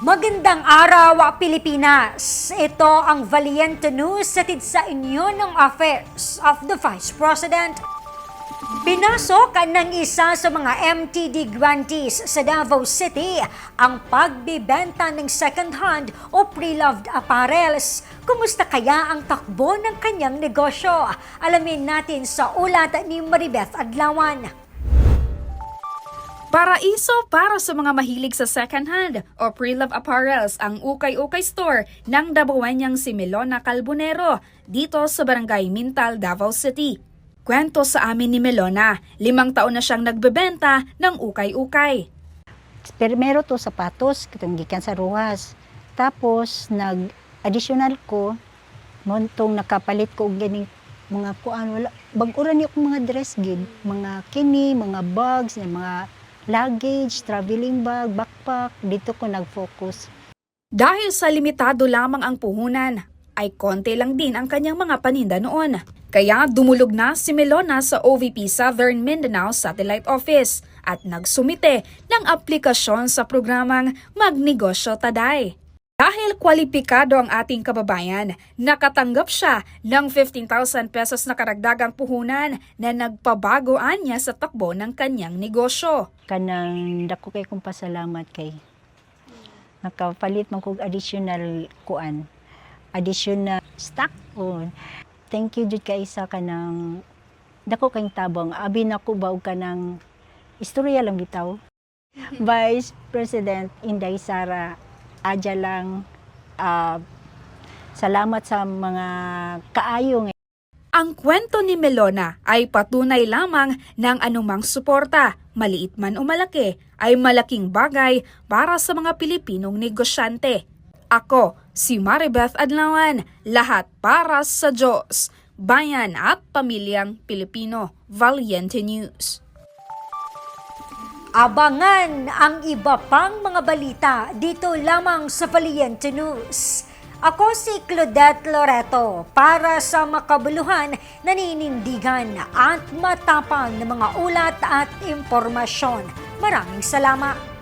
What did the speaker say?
Magandang araw, Pilipinas! Ito ang Valiente News hatid sa inyo ng Office of the Vice President. Pinasok ng isa sa mga MTD grantees sa Davao City ang pagbibenta ng second-hand o pre-loved apparels. Kumusta kaya ang takbo ng kanyang negosyo? Alamin natin sa ulat ni Maribeth Adlawan. Paraiso para sa mga mahilig sa second-hand o pre-love apparels ang Ukay-Ukay Store ng Dabawenyang si Melona Calbonero dito sa Barangay Mintal, Davao City. Kwento sa amin ni Melona, 5 taon na siyang nagbebenta ng ukay-ukay. Primero to sapatos, kitong gikan sa ruwas. Tapos nag-additional ko, montong nakapalit ko og ganing mga kuan wala bag-ura ni akong mga dress gid, mga kini, mga bags, mga luggage, traveling bag, backpack, dito ko nag-focus. Dahil sa limitado lamang ang puhunan, ay konti lang din ang kanyang mga paninda noon. Kaya dumulog na si Melona sa OVP Southern Mindanao Satellite Office at nagsumite ng aplikasyon sa programang Magnegosyo Taday. Dahil kwalipikado ang ating kababayan, nakatanggap siya ng 15,000 pesos na karagdagang puhunan na nagpabagoan niya sa takbo ng kanyang negosyo. Kanang dako kay kong pasalamat kay nakapalit man kog additional kuan, additional stock. Oh, thank you jud kay isa kanang dako kay tabang abi nako ba og kanang istorya lang bitaw. Vice President Inday Sara Adya lang, salamat sa mga kaayong. Ang kwento ni Melona ay patunay lamang ng anumang suporta, maliit man o malaki, ay malaking bagay para sa mga Pilipinong negosyante. Ako, si Maribeth Adlawan, lahat para sa Diyos, bayan at pamilyang Pilipino. Valiente News. Abangan ang iba pang mga balita dito lamang sa Valiente News. Ako si Claudette Loreto para sa makabuluhan, naninindigan at matapang na mga ulat at impormasyon. Maraming salamat.